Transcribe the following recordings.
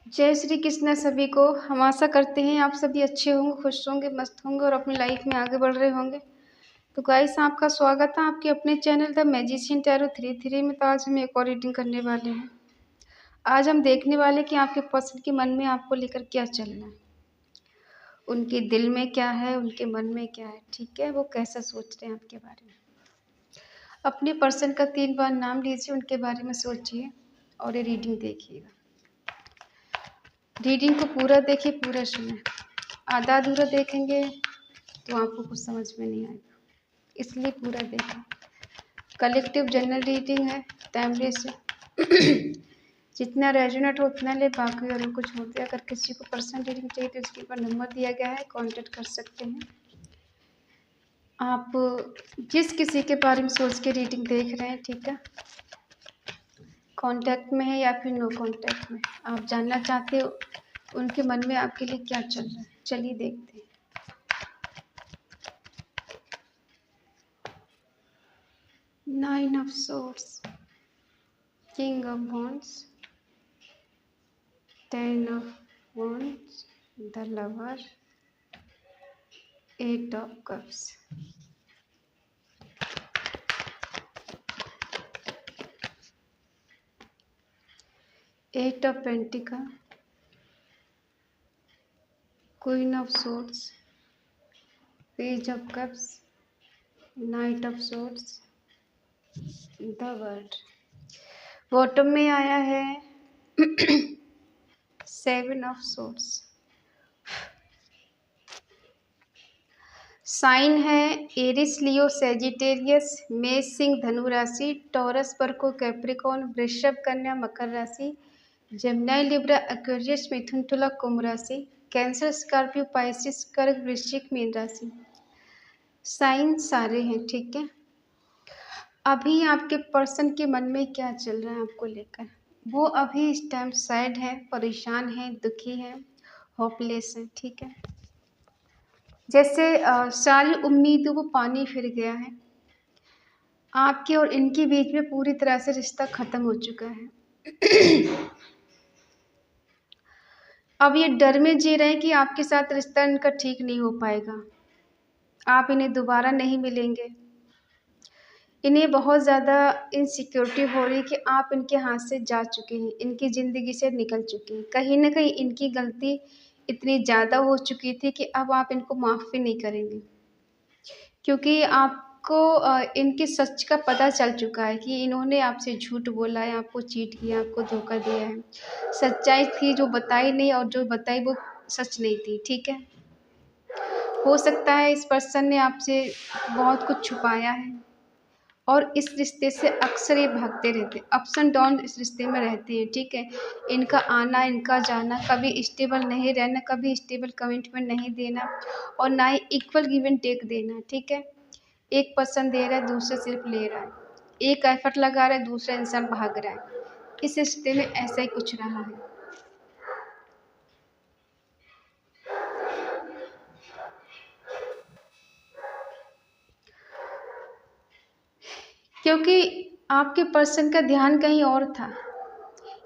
जय श्री कृष्ण सभी को। हम आशा करते हैं आप सभी अच्छे होंगे, खुश होंगे, मस्त होंगे और अपनी लाइफ में आगे बढ़ रहे होंगे। तो गाइस, आपका स्वागत है आपके अपने चैनल द मैजिशियन टैरो 33 में। तो आज हम एक और रीडिंग करने वाले हैं। आज हम देखने वाले कि आपके पर्सन के मन में आपको लेकर क्या चल रहा है, उनके दिल में क्या है, उनके मन में क्या है। ठीक है, वो कैसा सोच रहे हैं आपके बारे में। अपने पर्सन का 3 बार नाम लीजिए, उनके बारे में सोचिए और ये रीडिंग देखिएगा। रीडिंग को पूरा देखिए, पूरा सुने। आधा अधूरा देखेंगे तो आपको कुछ समझ में नहीं आएगा, इसलिए पूरा देखें। कलेक्टिव जनरल रीडिंग है, टाइमलेस से जितना रेजोनेट हो उतना ले, बाकी और कुछ होते। अगर किसी को पर्सनल रीडिंग चाहिए तो इसके ऊपर नंबर दिया गया है, कांटेक्ट कर सकते हैं। आप जिस किसी के बारे में सोच के रीडिंग देख रहे हैं, ठीक है, कांटेक्ट में है या फिर नो कांटेक्ट में, आप जानना चाहते हो उनके मन में आपके लिए क्या चल रहा है। चलिए देखते हैं। Nine of swords, king of wands, 10 of wands, the lover, 8 of cups, 8 of pentacle, queen of swords, page of cups, knight of swords, the world। Bottom में आया है 7 of swords। साइन है एरिस, लियो, सेजिटेरियस, मेष, सिंह, धनु राशि, taurus, वर्गो, Capricorn, वृषभ, कन्या, मकर राशि, जेमिनी, लिब्रा, एक्वेरियस, मिथुन, तुला, कुंभ राशि, कैंसर, स्कॉर्पियो, पाइसिस, कर्क, वृश्चिक, मीन राशि। साइन सारे हैं, ठीक है। अभी आपके पर्सन के मन में क्या चल रहा है आपको लेकर। वो अभी इस टाइम सैड है, परेशान है, दुखी है, होपलेस है, ठीक है। जैसे सारी उम्मीदों को पानी फिर गया है। आपके और इनके बीच में पूरी तरह से रिश्ता खत्म हो चुका है। अब ये डर में जी रहे हैं कि आपके साथ रिश्ता इनका ठीक नहीं हो पाएगा, आप इन्हें दोबारा नहीं मिलेंगे। इन्हें बहुत ज़्यादा इनसिक्योरिटी हो रही है कि आप इनके हाथ से जा चुके हैं, इनकी ज़िंदगी से निकल चुके हैं। कहीं ना कहीं इनकी गलती इतनी ज़्यादा हो चुकी थी कि अब आप इनको माफ़ भी नहीं करेंगे, क्योंकि आपको इनके सच का पता चल चुका है कि इन्होंने आपसे झूठ बोला है, आपको चीट किया, आपको धोखा दिया है। सच्चाई थी जो बताई नहीं, और जो बताई वो सच नहीं थी, ठीक है। हो सकता है इस पर्सन ने आपसे बहुत कुछ छुपाया है और इस रिश्ते से अक्सर ये भागते रहते, अप्स एंड डाउन इस रिश्ते में रहते हैं, ठीक है। इनका आना, इनका जाना, कभी स्टेबल नहीं रहना, कभी स्टेबल कमिटमेंट नहीं देना और ना ही इक्वल गिव एंड टेक देना, ठीक है। एक पर्सन दे रहा है, दूसरे सिर्फ ले रहा है। एक एफर्ट लगा रहा है, दूसरा इंसान भाग रहा है। इस रिश्ते में ऐसा ही कुछ रहा है। क्योंकि आपके पर्सन का ध्यान कहीं और था,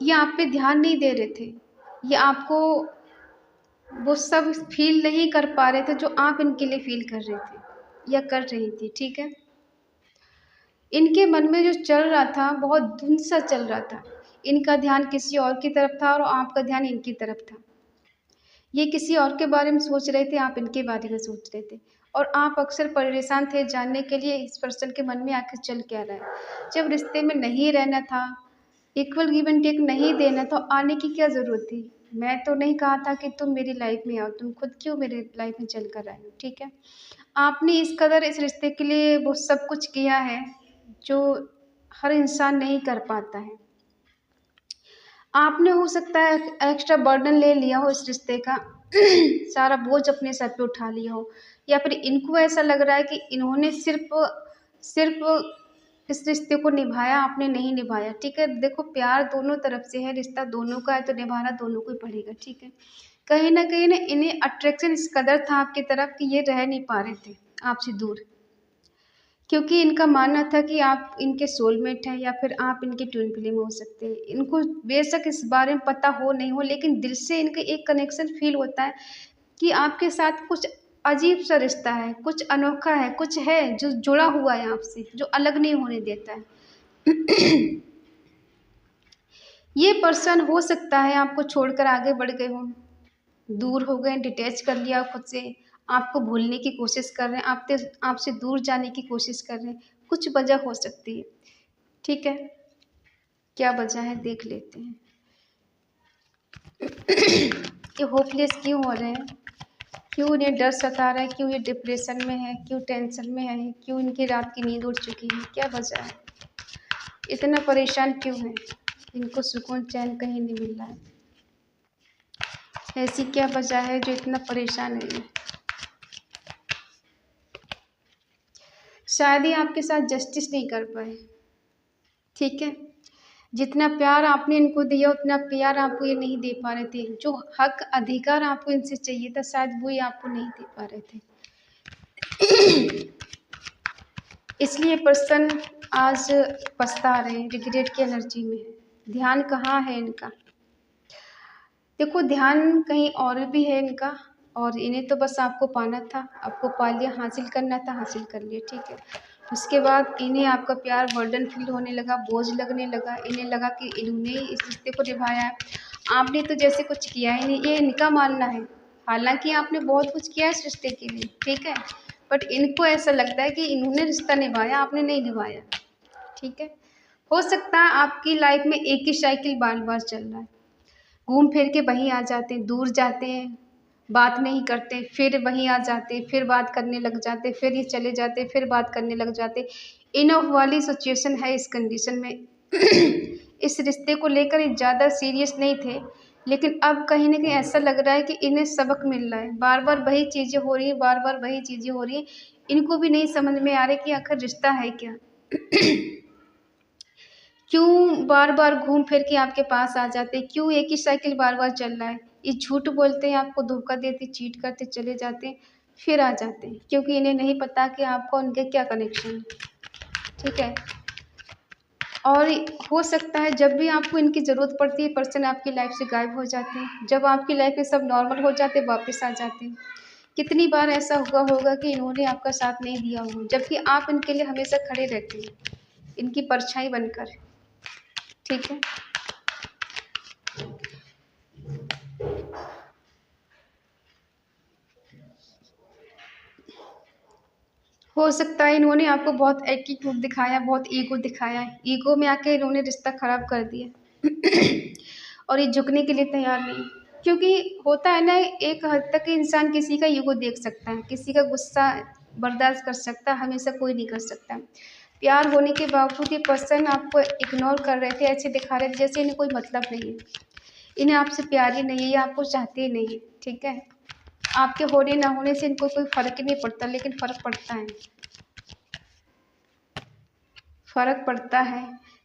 ये आप पे ध्यान नहीं दे रहे थे, ये आपको वो सब फील नहीं कर पा रहे थे जो आप इनके लिए फील कर रहे थे या कर रही थी, ठीक है। इनके मन में जो चल रहा था बहुत धुंध सा चल रहा था। इनका ध्यान किसी और की तरफ था और आपका ध्यान इनकी तरफ था। ये किसी और के बारे में सोच रहे थे, आप इनके बारे में सोच रहे थे, और आप अक्सर परेशान थे जानने के लिए इस पर्सन के मन में आखिर चल क्या रहा है। जब रिश्ते में नहीं रहना था, इक्वल गिव एंड टेक नहीं देना, तो आने की क्या ज़रूरत थी। मैं तो नहीं कहा था कि तुम मेरी लाइफ में आओ, तुम खुद क्यों मेरी लाइफ में चल कर आए हो, ठीक है। आपने इस कदर इस रिश्ते के लिए वो सब कुछ किया है जो हर इंसान नहीं कर पाता है। आपने हो सकता है एक्स्ट्रा बर्डन ले लिया हो इस रिश्ते का, सारा बोझ अपने सर पे उठा लिया हो, या फिर इनको ऐसा लग रहा है कि इन्होंने सिर्फ सिर्फ इस रिश्ते को निभाया, आपने नहीं निभाया, ठीक है। देखो, प्यार दोनों तरफ से है, रिश्ता दोनों का है, तो निभाना दोनों को ही पड़ेगा, ठीक है। कहीं ना इन्हें अट्रैक्शन इस कदर था आपकी तरफ कि ये रह नहीं पा रहे थे आपसे दूर, क्योंकि इनका मानना था कि आप इनके सोलमेट हैं या फिर आप इनके ट्विन फ्लेम हो सकते हैं। इनको बेशक इस बारे में पता हो नहीं हो, लेकिन दिल से इनका एक कनेक्शन फील होता है कि आपके साथ कुछ अजीब सा रिश्ता है, कुछ अनोखा है, कुछ है जो जुड़ा हुआ है आपसे, जो अलग नहीं होने देता है। ये पर्सन हो सकता है आपको छोड़कर आगे बढ़ गए हों, दूर हो गए, डिटैच कर लिया खुद से, आपको भूलने की कोशिश कर रहे हैं, आपसे दूर जाने की कोशिश कर रहे हैं। कुछ वजह हो सकती है, ठीक है? क्या वजह है देख लेते हैं। ये होपलेस क्यों हो रहे हैं? क्यों इन्हें डर सता रहा है? क्यों ये डिप्रेशन में है? क्यों टेंशन में है? क्यों इनकी रात की नींद उड़ चुकी है? क्या वजह है? इतना परेशान क्यों है? इनको सुकून चैन कहीं नहीं मिल रहा है। ऐसी क्या वजह है जो इतना परेशान है ये? शायद ही आपके साथ जस्टिस नहीं कर पाए, ठीक है? जितना प्यार आपने इनको दिया उतना प्यार आपको ये नहीं दे पा रहे थे। जो हक अधिकार आपको इनसे चाहिए था शायद वो ये आपको नहीं दे पा रहे थे। इसलिए पर्सन आज पछता रहे हैं, रिग्रेट की एनर्जी में है। ध्यान कहाँ है इनका? देखो ध्यान कहीं और भी है इनका, और इन्हें तो बस आपको पाना था, आपको पा लिया, हासिल करना था, हासिल कर लिया, ठीक है। उसके बाद इन्हें आपका प्यार बर्डन फील होने लगा, बोझ लगने लगा, इन्हें लगा कि इन्होंने इस रिश्ते को निभाया है, आपने तो जैसे कुछ किया ही नहीं, ये इनका मानना है। हालांकि आपने बहुत कुछ किया इस रिश्ते के लिए, ठीक है, बट इनको ऐसा लगता है कि इन्होंने रिश्ता निभाया, आपने नहीं निभाया, ठीक है। हो सकता है आपकी लाइफ में एक ही साइकिल बार बार चल रहा है, घूम फिर के वहीं आ जाते हैं, दूर जाते हैं, बात नहीं करते, फिर वहीं आ जाते, फिर बात करने लग जाते, फिर ये चले जाते, फिर बात करने लग जाते। इन ऑफ वाली सिचुएशन है इस कंडीशन में। इस रिश्ते को लेकर ये ज़्यादा सीरियस नहीं थे, लेकिन अब कहीं न कहीं ऐसा लग रहा है कि इन्हें सबक मिल रहा है। बार-बार वही चीज़ें हो रही हैं, बार-बार वही चीज़ें हो रही हैं। इनको भी नहीं समझ में आ रहा है कि आखिर रिश्ता है क्या? क्यों बार-बार घूम फिर के आपके पास आ जाते हैं? क्यों एक ही साइकिल बार-बार चल रहा है? ये झूठ बोलते हैं, आपको धोखा देते, चीट करते चले जाते हैं, फिर आ जाते हैं, क्योंकि इन्हें नहीं पता कि आपका उनके क्या कनेक्शन है, ठीक है? और हो सकता है जब भी आपको इनकी ज़रूरत पड़ती है, पर्सन आपकी लाइफ़ से गायब हो जाते हैं। जब आपकी लाइफ़ में सब नॉर्मल हो जाते हैं, वापस आ जाते हैं। कितनी बार ऐसा हुआ होगा कि इन्होंने आपका साथ नहीं दिया होगा, जबकि आप इनके लिए हमेशा खड़े रहते हैं, इनकी परछाई बनकर, ठीक है? हो सकता है इन्होंने आपको बहुत एटीट्यूड दिखाया, बहुत ईगो दिखाया है। ईगो में आके इन्होंने रिश्ता ख़राब कर दिया। और ये झुकने के लिए तैयार नहीं। क्योंकि होता है ना, एक हद तक इंसान किसी का ईगो देख सकता है, किसी का गुस्सा बर्दाश्त कर सकता है, हमेशा कोई नहीं कर सकता। प्यार होने के बावजूद ये पर्सन आपको इग्नोर कर रहे थे, ऐसे दिखा रहे थे जैसे इन्हें कोई मतलब नहीं है। इन्हें आपसे प्यार ही नहीं है, ये आपको चाहते ही नहीं है, ठीक है? आपके होने ना होने से इनको कोई फ़र्क ही नहीं पड़ता, लेकिन फ़र्क पड़ता है। फ़र्क पड़ता है।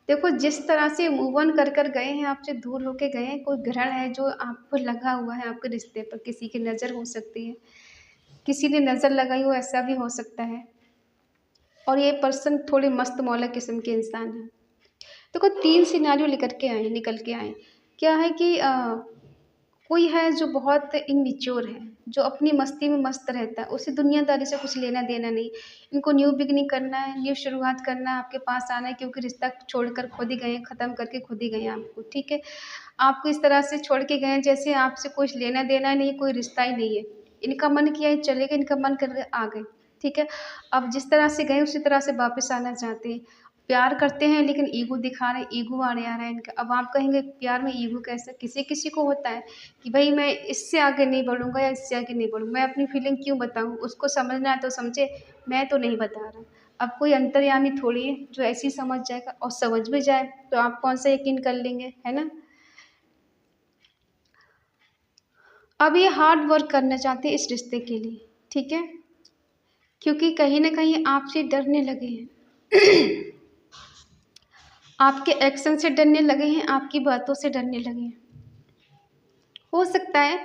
देखो जिस तरह से मूव ऑन कर कर गए हैं, आपसे दूर होके गए हैं, कोई ग्रहण है जो आपको लगा हुआ है आपके रिश्ते पर, किसी की नज़र हो सकती है, किसी ने नज़र लगाई हो, ऐसा भी हो सकता है। और ये पर्सन थोड़े मस्त मौला किस्म के इंसान हैं। देखो 3 सिनेरियो निकल के आए। क्या है कि कोई है जो बहुत इमैच्योर है, जो अपनी मस्ती में मस्त रहता है, उसे दुनियादारी से कुछ लेना-देना नहीं। इनको न्यू बिगिनिंग करना है, न्यू शुरुआत करना है, आपके पास आना है, क्योंकि रिश्ता छोड़कर खुद ही गए हैं, ख़त्म करके खुद ही गए हैं आपको, ठीक है? आपको इस तरह से छोड़ के गए हैं जैसे आपसे कुछ लेना-देना नहीं, कोई रिश्ता ही नहीं है। इनका मन किया है चले गए, इनका मन कर गया आ गए, ठीक है? अब जिस तरह से गए उसी तरह से वापस आना चाहते हैं। प्यार करते हैं लेकिन ईगो दिखा रहे हैं, ईगो आने आ रहा है इनका। अब आप कहेंगे प्यार में ईगो कैसा? किसी-किसी को होता है कि भई मैं इससे आगे नहीं बढ़ूँगा या इससे आगे नहीं बढ़ूँ, मैं अपनी फीलिंग क्यों बताऊँ? उसको समझना है तो समझे, मैं तो नहीं बता रहा। अब कोई अंतर्यामी थोड़ी है जो ऐसे ही समझ जाएगा, और समझ भी जाए तो आप कौन-सा यकीन कर लेंगे, है ना? अब ये हार्ड वर्क करना चाहते हैं इस रिश्ते के लिए, ठीक है? क्योंकि कहीं न कहीं आपसे डरने लगे हैं। आपके एक्शन से डरने लगे हैं, आपकी बातों से डरने लगे हैं। हो सकता है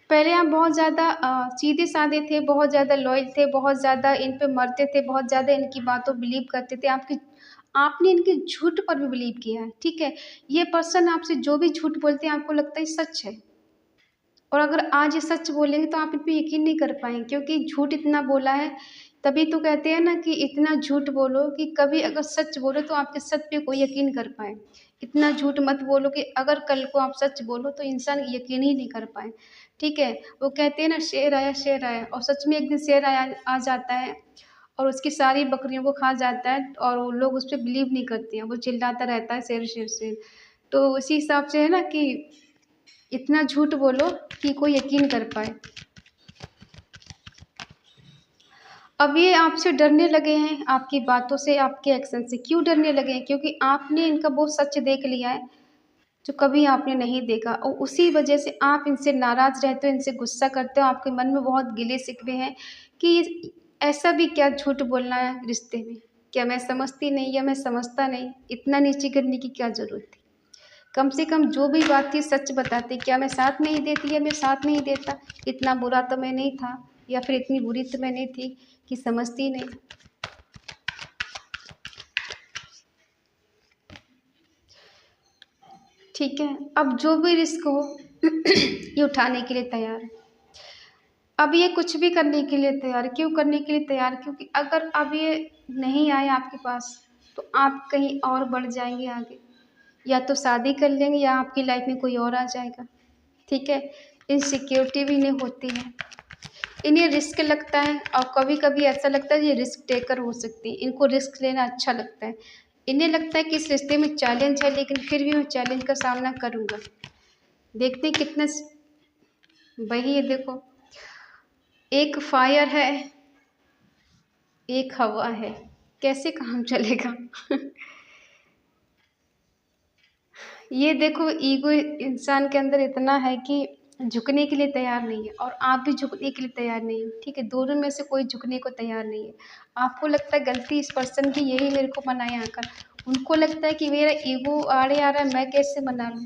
पहले आप बहुत ज़्यादा सीधे साधे थे, बहुत ज़्यादा लॉयल थे, बहुत ज़्यादा इन पे मरते थे, बहुत ज़्यादा इनकी बातों बिलीव करते थे। आपने इनके झूठ पर भी बिलीव किया है, ठीक है? ये पर्सन आपसे जो भी झूठ बोलते हैं आपको लगता है सच है। और अगर आज ये सच बोलेंगे तो आप इन पे यकीन नहीं कर पाएँगे, क्योंकि झूठ इतना बोला है। तभी तो कहते हैं ना कि इतना झूठ बोलो कि कभी अगर सच बोलो तो आपके सच पे कोई यकीन कर पाए। इतना झूठ मत बोलो कि अगर कल को आप सच बोलो तो इंसान यकीन ही नहीं कर पाए, ठीक है? वो कहते हैं ना, शेर आया, और सच में एक दिन शेर आया आ जाता है और उसकी सारी बकरियों को खा जाता है और वो लोग उस पे बिलीव नहीं करते हैं, वो चिल्लाता रहता है शेर, शेर, शेर। तो उसी हिसाब से है ना कि इतना झूठ बोलो कि कोई यकीन कर पाए। अब ये आपसे डरने लगे हैं, आपकी बातों से, आपके एक्शन से। क्यों डरने लगे हैं? क्योंकि आपने इनका वो सच देख लिया है जो कभी आपने नहीं देखा, और उसी वजह से आप इनसे नाराज़ रहते हो, इनसे गुस्सा करते हो। आपके मन में बहुत गिले-शिकवे हैं कि ऐसा भी क्या झूठ बोलना है रिश्ते में? क्या मैं समझती नहीं या मैं समझता नहीं? इतना नीचे गिरने की क्या ज़रूरत थी? कम से कम जो भी बात थी सच बताते। क्या मैं साथ नहीं देती या मैं साथ नहीं देता? इतना बुरा तो मैं नहीं था, या फिर इतनी बुरी तो मैं नहीं थी कि समझती नहीं। ठीक है? अब जो भी रिस्क हो ये उठाने के लिए तैयार है। अब ये कुछ भी करने के लिए तैयार है। क्यों करने के लिए तैयार? क्योंकि अगर अब ये नहीं आए आपके पास तो आप कहीं और बढ़ जाएँगे आगे। या तो शादी कर लेंगे या आपकी लाइफ़ में कोई और आ जाएगा। ठीक है? इनसिक्योरिटी भी इन्हें होती है। इन्हें रिस्क लगता है और कभी-कभी ऐसा लगता है ये रिस्क टेकर हो सकती है। इनको रिस्क लेना अच्छा लगता है। इन्हें लगता है कि इस रिश्ते में चैलेंज है, लेकिन फिर भी मैं चैलेंज का सामना करूँगा। देखते हैं कितना स वही है, देखो, एक फायर है, एक हवा है, कैसे काम चलेगा? ये देखो, ईगो इंसान के अंदर इतना है कि झुकने के लिए तैयार नहीं है, और आप भी झुकने के लिए तैयार नहीं हो, ठीक है? दोनों में से कोई झुकने को तैयार नहीं है। आपको लगता है गलती इस पर्सन की, यही मेरे को मनाया आकर। उनको लगता है कि मेरा ईगो आड़े आ रहा है, मैं कैसे मना लूँ,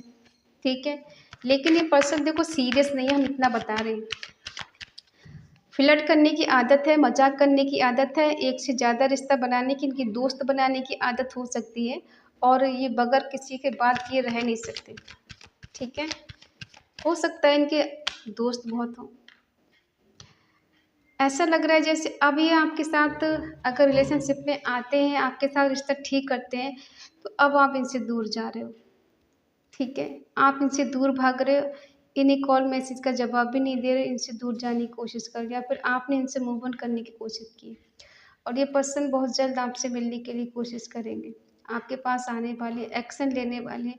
ठीक है? लेकिन ये पर्सन देखो सीरियस नहीं है, हम इतना बता रहे हैं। फ्लर्ट करने की आदत है, मज़ाक करने की आदत है, एक से ज़्यादा रिश्ता बनाने की, इनकी दोस्त बनाने की आदत हो सकती है, और ये बगैर किसी के बात किए रह नहीं सकते, ठीक है? हो सकता है इनके दोस्त बहुत हों। ऐसा लग रहा है जैसे अब ये आपके साथ अगर रिलेशनशिप में आते हैं, आपके साथ रिश्ता ठीक करते हैं, तो अब आप इनसे दूर जा रहे हो, ठीक है? आप इनसे दूर भाग रहे हो, इन्हें कॉल मैसेज का जवाब भी नहीं दे रहे, इनसे दूर जाने की कोशिश कर रहे, या फिर आपने इनसे मूव ऑन करने की कोशिश की। और ये पर्सन बहुत जल्द आपसे मिलने के लिए कोशिश करेंगे, आपके पास आने वाले, एक्शन लेने वाले।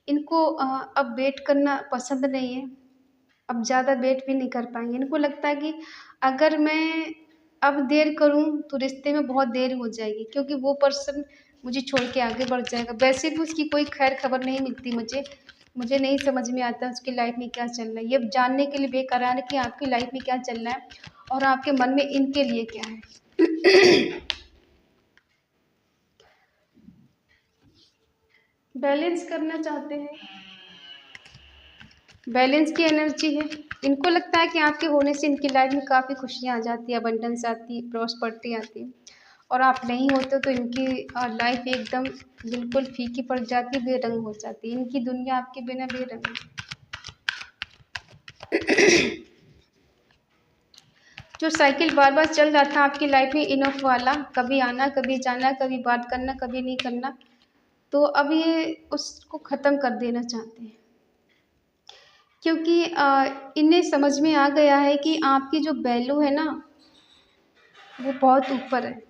इनको अब वेट करना पसंद नहीं है, अब ज़्यादा वेट भी नहीं कर पाएँगे। इनको लगता है कि अगर मैं अब देर करूँ तो रिश्ते में बहुत देर हो जाएगी, क्योंकि वो पर्सन मुझे छोड़ के आगे बढ़ जाएगा। वैसे भी उसकी कोई खैर खबर नहीं मिलती मुझे। मुझे नहीं समझ में आता उसकी लाइफ़ में क्या चल रहा है। ये जानने के लिए बेकरार है कि आपकी लाइफ़ में क्या चल रहा है और आपके मन में इनके लिए क्या है। बैलेंस करना चाहते हैं। बैलेंस की एनर्जी है। इनको लगता है कि आपके होने से इनकी लाइफ में काफ़ी खुशियाँ आ जाती है, अबंडेंस आती है, प्रॉस्पेरिटी आती है, और आप नहीं होते तो इनकी लाइफ एकदम बिल्कुल फीकी पड़ जाती है, बेरंग हो जाती है। इनकी दुनिया आपके बिना बेरंग है। जो साइकिल बार-बार चल रहा था आपकी लाइफ में इनफ वाला, कभी आना, कभी जाना, कभी बात करना, कभी नहीं करना, तो अब ये उसको ख़त्म कर देना चाहते हैं। क्योंकि इन्हें समझ में आ गया है कि आपकी जो वैल्यू है ना, वो बहुत ऊपर है।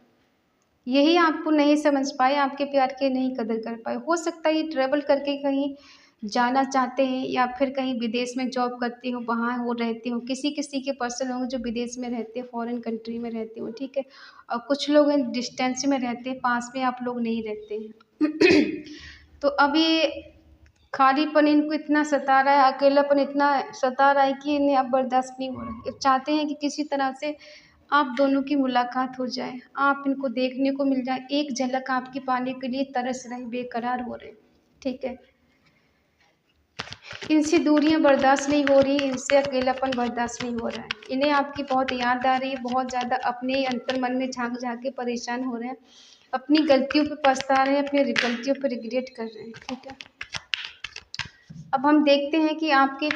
यही आपको नहीं समझ पाए, आपके प्यार की नहीं कदर कर पाए। हो सकता है ये ट्रैवल करके कहीं जाना चाहते हैं, या फिर कहीं विदेश में जॉब करती हो, वहाँ वो रहती हो। किसी-किसी के पर्सन होंगे जो विदेश में रहते हैं, फ़ॉरेन कंट्री में रहते हो, ठीक है? और कुछ लोग हैं डिस्टेंस में रहते हैं, पास में आप लोग नहीं रहते हैं। तो अब ये खालीपन इनको इतना सता रहा है, अकेलापन इतना सता रहा है कि इन्हें अब बर्दाश्त नहीं हो रहा है। ये चाहते हैं कि किसी तरह से आप दोनों की मुलाकात हो जाए, आप इनको देखने को मिल जाए, एक झलक आपकी पाने के लिए तरस रहे, बेकरार हो रहे, ठीक है? इनसे दूरियां बर्दाश्त नहीं हो रही, इनसे अकेलापन बर्दाश्त नहीं हो रहा है। इन्हें आपकी बहुत याद आ रही है, बहुत ज़्यादा अपने अंतर मन में झाँक झाँक के परेशान हो रहे हैं, अपनी गलतियों पे पछता रहे हैं, अपनी गलतियों पे रिग्रेट कर रहे हैं। ठीक है, अब हम देखते हैं कि आपके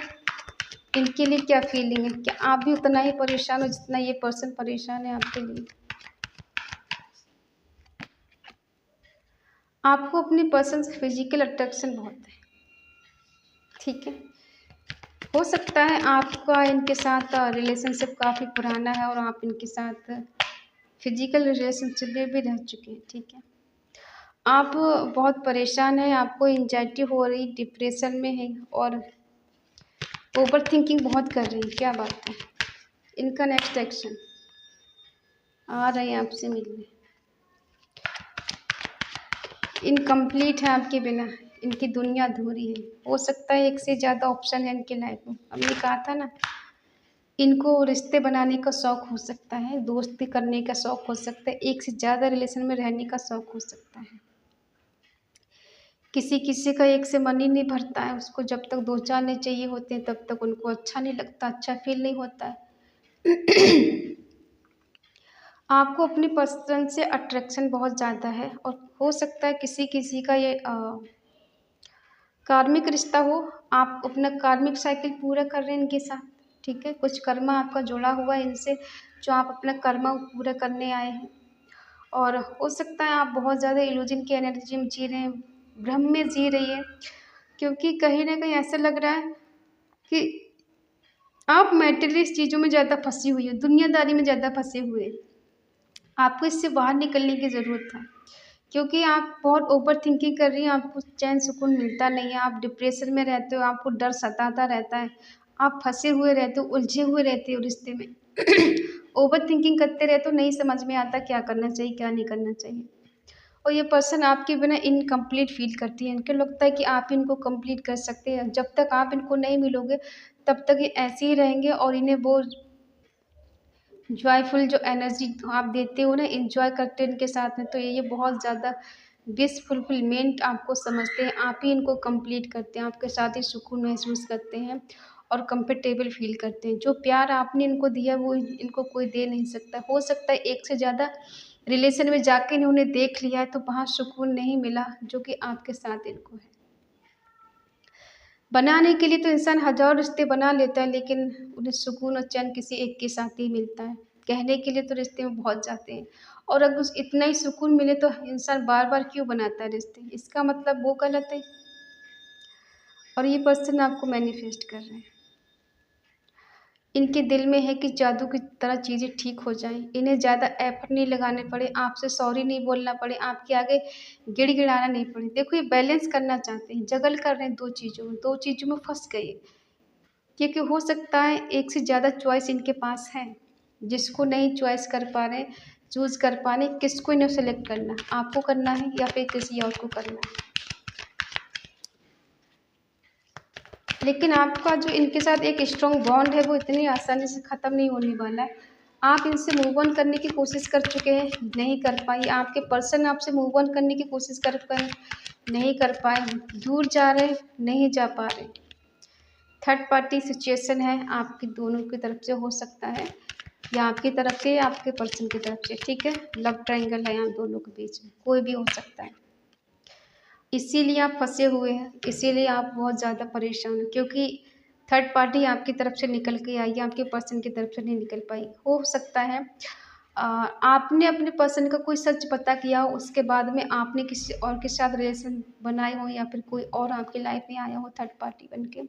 इनके लिए क्या फीलिंग है। क्या आप भी उतना ही परेशान हो जितना ये पर्सन परेशान है आपके लिए? आपको अपने पर्सन से फिजिकल अट्रैक्शन बहुत है। ठीक है, हो सकता है आपका इनके साथ रिलेशनशिप काफ़ी पुराना है और आप इनके साथ फिजिकल रिलेशनशिप में भी रह चुके हैं। ठीक है, आप बहुत परेशान हैं, आपको एंजाइटी हो रही, डिप्रेशन में है और ओवर थिंकिंग बहुत कर रही है। क्या बात है? इनका नेक्स्ट एक्शन आ रहे हैं आपसे मिलने। इनकम्प्लीट है आपके बिना, इनकी दुनिया अधूरी है। हो सकता है एक से ज़्यादा ऑप्शन है इनके लाइफ में। हमने कहा था ना, इनको रिश्ते बनाने का शौक़ हो सकता है, दोस्ती करने का शौक़ हो सकता है, एक से ज़्यादा रिलेशन में रहने का शौक़ हो सकता है। किसी किसी का एक से मन ही नहीं भरता है, उसको जब तक दो चार नहीं चाहिए होते हैं तब तक उनको अच्छा नहीं लगता, अच्छा फील नहीं होता है। आपको अपनी पर्सन से अट्रैक्शन बहुत ज़्यादा है और हो सकता है किसी किसी का ये कार्मिक रिश्ता हो। आप अपना कार्मिक साइकिल पूरा कर रहे हैं इनके साथ। ठीक है, कुछ कर्मा आपका जुड़ा हुआ है इनसे, जो आप अपना कर्मा पूरा करने आए हैं। और हो सकता है आप बहुत ज़्यादा इल्यूजन की एनर्जी में जी रहे हैं, भ्रम में जी रही है, क्योंकि कहीं ना कहीं ऐसा लग रहा है कि आप मैटेरियलिस्ट चीज़ों में ज़्यादा फंसी हुई हो, दुनियादारी में ज़्यादा फंसे हुए हैं। आपको इससे बाहर निकलने की ज़रूरत है, क्योंकि आप बहुत ओवर थिंकिंग कर रही हैं, आपको चैन सुकून मिलता नहीं है, आप डिप्रेशन में रहते हो, आपको डर सताता रहता है, आप फंसे हुए रहते हो, उलझे हुए रहते हो रिश्ते में। ओवर थिंकिंग करते रहते हो, नहीं समझ में आता क्या करना चाहिए क्या नहीं करना चाहिए। और ये पर्सन आपके बिना इनकम्प्लीट फील करती है, इनको लगता है कि आप इनको कंप्लीट कर सकते हैं। जब तक आप इनको नहीं मिलोगे तब तक ये ऐसे ही रहेंगे और इन्हें वो जॉयफुल जो एनर्जी आप देते हो ना, एंजॉय करते हैं इनके साथ में, तो ये बहुत ज़्यादा विश फुलफिलमेंट आपको समझते हैं, आप ही इनको कंप्लीट करते हैं, आपके साथ ही सुकून महसूस करते हैं और कंफर्टेबल फील करते हैं। जो प्यार आपने इनको दिया वो इनको कोई दे नहीं सकता। हो सकता है एक से ज़्यादा रिलेशन में जाके इन्होंने देख लिया है तो वहाँ सुकून नहीं मिला जो कि आपके साथ इनको है। बनाने के लिए तो इंसान हज़ारों रिश्ते बना लेता है, लेकिन उन्हें सुकून और चैन किसी एक के साथ ही मिलता है। कहने के लिए तो रिश्ते में बहुत जाते हैं, और अगर उस इतना ही सुकून मिले तो इंसान बार बार क्यों बनाता है रिश्ते? इसका मतलब वो गलत है। और ये पर्सन आपको मैनिफेस्ट कर रहे हैं। इनके दिल में है कि जादू की तरह चीज़ें ठीक हो जाएं, इन्हें ज़्यादा एफर्ट नहीं लगाने पड़े, आपसे सॉरी नहीं बोलना पड़े, आपके आगे गिड़गिड़ाना नहीं पड़े। देखो ये बैलेंस करना चाहते हैं, जगल कर रहे हैं दो चीज़ों में फंस गए, क्योंकि हो सकता है एक से ज़्यादा चॉइस इनके पास है, जिसको नहीं चॉइस कर पा रहे, चूज़ कर पा रहे, किसको इन्हें सेलेक्ट करना, आपको करना है या फिर किसी और को करना है। लेकिन आपका जो इनके साथ एक स्ट्रॉन्ग बॉन्ड है वो इतनी आसानी से ख़त्म नहीं होने वाला है। आप इनसे मूव ऑन करने की कोशिश कर चुके हैं, नहीं कर पाई। आपके पर्सन आपसे मूव ऑन करने की कोशिश कर पाए, नहीं कर पाए। दूर जा रहे, नहीं जा पा रहे। थर्ड पार्टी सिचुएशन है, आपकी दोनों की तरफ से हो सकता है, या आपकी तरफ से या आपके पर्सन की तरफ से। ठीक है, लव ट्रायंगल है यहाँ दोनों के बीच में, कोई भी हो सकता है। इसीलिए आप फंसे हुए हैं, इसीलिए आप बहुत ज़्यादा परेशान हैं, क्योंकि थर्ड पार्टी आपकी तरफ से निकल के आई है, आपके पर्सन की तरफ से नहीं निकल पाई। हो सकता है आपने अपने पर्सन का कोई सच पता किया हो, उसके बाद में आपने किसी और के साथ रिलेशन बनाए हो, या फिर कोई और आपकी लाइफ में आया हो थर्ड पार्टी बन के,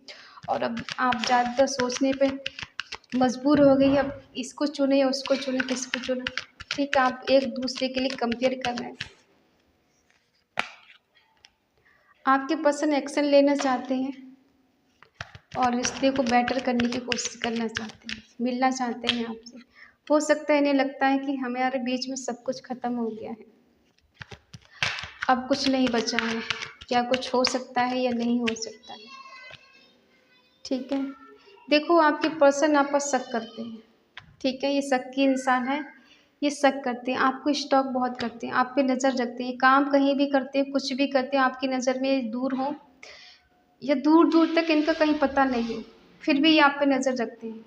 और अब आप ज़्यादा सोचने पे मजबूर हो गई, अब इसको चुने या उसको चुने, किसको चुने। ठीक है, आप एक दूसरे के लिए कंपेयर कर रहे हैं। आपके पर्सन एक्शन लेना चाहते हैं और रिश्ते को बेटर करने की कोशिश करना चाहते हैं, मिलना चाहते हैं आपसे। हो सकता है इन्हें लगता है कि हमारे बीच में सब कुछ ख़त्म हो गया है, अब कुछ नहीं बचा है। क्या कुछ हो सकता है या नहीं हो सकता है? ठीक है, देखो आपके पर्सन आप पर शक करते हैं। ठीक है, ये शक की इंसान है, ये शक करते हैं, आपको स्टॉक बहुत करते हैं, आप पे नज़र रखते हैं, काम कहीं भी करते हैं, कुछ भी करते हैं, आपकी नज़र में दूर हो, या दूर दूर तक इनका कहीं पता नहीं हो, फिर भी ये आप पे नज़र रखते हैं।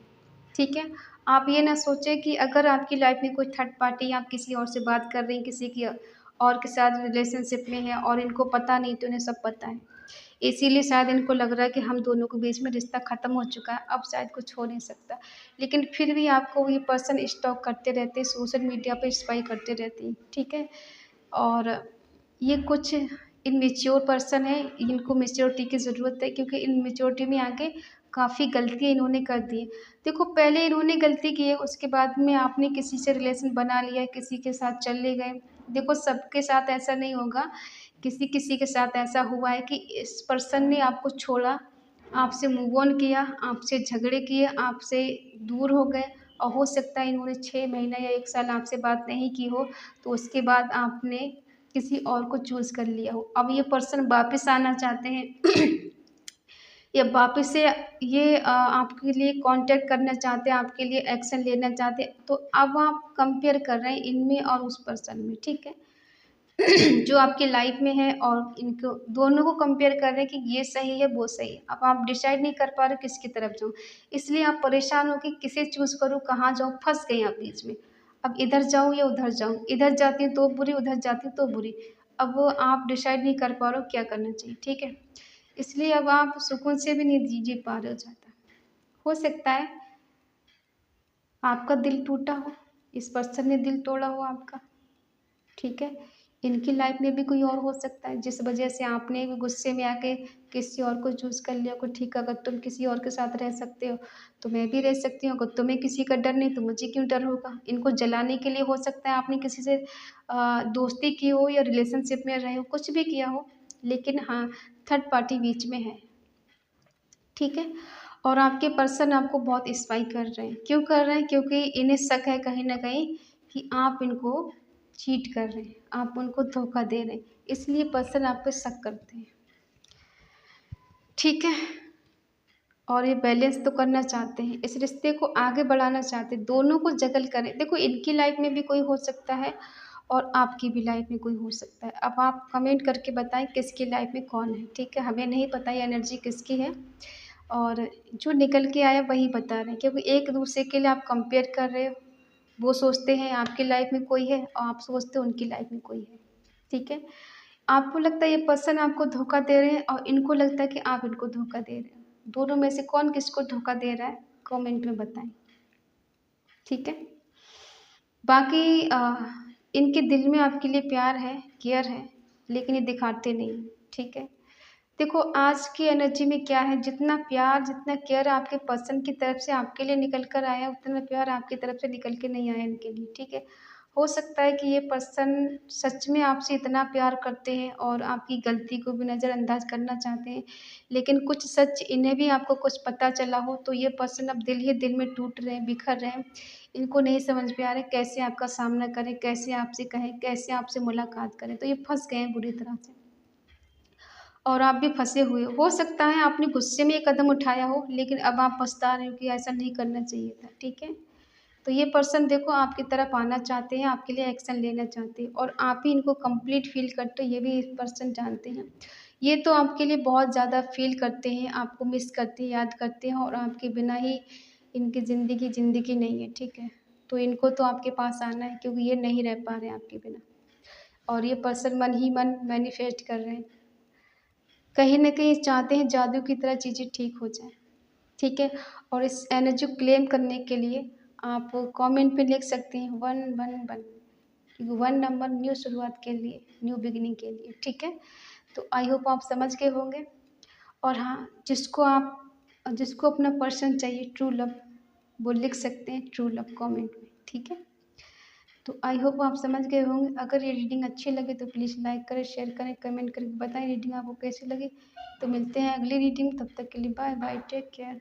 ठीक है? आप ये ना सोचें कि अगर आपकी लाइफ़ में कोई थर्ड पार्टी, आप किसी और से बात कर रही हैं, किसी की और के साथ रिलेशनशिप में हैं और इनको पता नहीं, तो इन्हें सब पता है। इसीलिए शायद इनको लग रहा है कि हम दोनों के बीच में रिश्ता ख़त्म हो चुका है, अब शायद कुछ हो नहीं सकता। लेकिन फिर भी आपको ये पर्सन स्टॉक करते रहते हैं, सोशल मीडिया पे स्पाई करते रहते हैं, ठीक है? और ये कुछ इमैच्योर पर्सन है, इनको मैच्योरिटी की ज़रूरत है, क्योंकि इमैच्योरिटी में आके काफ़ी गलतियाँ इन्होंने कर दी हैं। देखो, पहले इन्होंने गलती की है, उसके बाद में आपने किसी से रिलेशन बना लिया, किसी के साथ चले गए। देखो, सबके साथ ऐसा नहीं होगा, किसी-किसी के साथ ऐसा हुआ है कि इस पर्सन ने आपको छोड़ा, आपसे मूव ऑन किया, आपसे झगड़े किए, आपसे दूर हो गए, और हो सकता है इन्होंने 6 महीना या 1 साल आपसे बात नहीं की हो, तो उसके बाद आपने किसी और को चूज़ कर लिया हो। अब ये पर्सन वापस आना चाहते हैं या वापस से ये आपके लिए कॉन्टैक्ट करना चाहते हैं, आपके लिए एक्शन लेना चाहते हैं, तो अब आप कंपेयर कर रहे हैं इनमें और उस पर्सन में, ठीक है? जो आपकी लाइफ में है, और इनको दोनों को कंपेयर कर रहे हैं कि ये सही है, वो सही है। अब आप डिसाइड नहीं कर पा रहे हो किसकी तरफ जाऊँ। इसलिए आप परेशान हो कि किसे चूज़ करूँ, कहाँ जाऊँ, फँस गए आप बीच में। अब इधर जाऊँ या उधर जाऊँ, इधर जाती हूँ तो बुरी, उधर जाती हूँ तो बुरी। अब वो आप डिसाइड नहीं कर पा रहे हो क्या करना चाहिए, ठीक है? इसलिए अब आप सुकून से भी नहीं जी पा रहे हो ज़्यादा। हो सकता है आपका दिल टूटा हो, इस पर्सन ने दिल तोड़ा हो आपका। ठीक है? इनकी लाइफ में भी कोई और हो सकता है, जिस वजह से आपने भी गुस्से में आके किसी और को चूज़ कर लिया हो। ठीक है, अगर तुम किसी और के साथ रह सकते हो, तो मैं भी रह सकती हूँ। अगर तुम्हें किसी का डर नहीं, तो मुझे क्यों डर होगा? इनको जलाने के लिए हो सकता है आपने किसी से दोस्ती की हो या रिलेशनशिप में रहे हो, कुछ भी किया हो, लेकिन हाँ, थर्ड पार्टी बीच में है। ठीक है? और आपके पर्सन आपको बहुत स्पाई कर रहे हैं। क्यों कर रहे हैं? क्योंकि इन्हें शक है कहीं न कहीं कि आप इनको चीट कर रहे हैं, आप उनको धोखा दे रहे हैं, इसलिए पर्सन आप पे शक करते हैं। ठीक है? और ये बैलेंस तो करना चाहते हैं, इस रिश्ते को आगे बढ़ाना चाहते हैं, दोनों को जगल करें। देखो, इनकी लाइफ़ में भी कोई हो सकता है और आपकी भी लाइफ़ में कोई हो सकता है। अब आप कमेंट करके बताएँ किसकी लाइफ़ में कौन है, ठीक है? हमें नहीं पता ये एनर्जी किसकी है, और जो निकल के आया वही बता रहे हैं, क्योंकि एक-दूसरे के लिए आप कंपेयर कर रहे हो। वो सोचते हैं आपकी लाइफ़ में कोई है और आप सोचते हो उनकी लाइफ़ में कोई है, ठीक है? आपको लगता है ये पर्सन आपको धोखा दे रहे हैं और इनको लगता है कि आप इनको धोखा दे रहे हो। दोनों में से कौन किसको धोखा दे रहा है, कमेंट में बताएँ, ठीक है? बाकी इनके दिल में आपके लिए प्यार है, केयर है, लेकिन ये दिखाते नहीं हैं, ठीक है? देखो, आज की एनर्जी में क्या है, जितना प्यार, जितना केयर आपके पर्सन की तरफ से आपके लिए निकल कर आया, उतना प्यार आपकी तरफ से निकल के नहीं आया इनके लिए, ठीक है? हो सकता है कि ये पर्सन सच में आपसे इतना प्यार करते हैं और आपकी गलती को भी नज़रअंदाज करना चाहते हैं, लेकिन कुछ सच इन्हें भी आपको कुछ पता चला हो, तो ये पर्सन अब दिल ही दिल में टूट रहे हैं, बिखर रहे हैं। इनको नहीं समझ में आ रहा है कैसे आपका सामना करें, कैसे आपसे कहें, कैसे आपसे मुलाकात करें, तो ये फँस गए हैं बुरी तरह से। और आप भी फँसे हुए हो सकता है आपने गुस्से में ये कदम उठाया हो, लेकिन अब आप पछता रहे हो कि ऐसा नहीं करना चाहिए था, ठीक है? तो ये पर्सन देखो आपकी तरफ आना चाहते हैं, आपके लिए एक्शन लेना चाहते हैं, और आप ही इनको कंप्लीट फ़ील करते हो, ये भी पर्सन जानते हैं। ये तो आपके लिए बहुत ज़्यादा फ़ील करते हैं, आपको मिस करते हैं, याद करते हैं, और आपके बिना ही इनकी ज़िंदगी नहीं है, ठीक है? तो इनको तो आपके पास आना है, क्योंकि ये नहीं रह पा रहे हैं आपके बिना, और ये पर्सन मन ही मन मैनिफेस्ट कर रहे हैं। कहीं न कहीं चाहते हैं जादू की तरह चीज़ें ठीक हो जाएँ, ठीक है? और इस एनर्जी को क्लेम करने के लिए आप कमेंट पे लिख सकती हैं 111, क्योंकि 1 नंबर न्यू शुरुआत के लिए, न्यू बिगिनिंग के लिए, ठीक है? तो आई होप आप समझ गए होंगे। और हाँ, जिसको अपना पर्सन चाहिए, ट्रू लव, वो लिख सकते हैं ट्रू लव कमेंट में, ठीक है? तो आई होप आप समझ गए होंगे। अगर ये रीडिंग अच्छी लगे तो प्लीज़ लाइक करें, शेयर करें, कमेंट करके बताएं रीडिंग आपको कैसी लगी। तो मिलते हैं अगली रीडिंग, तब तक के लिए बाय बाय, टेक केयर।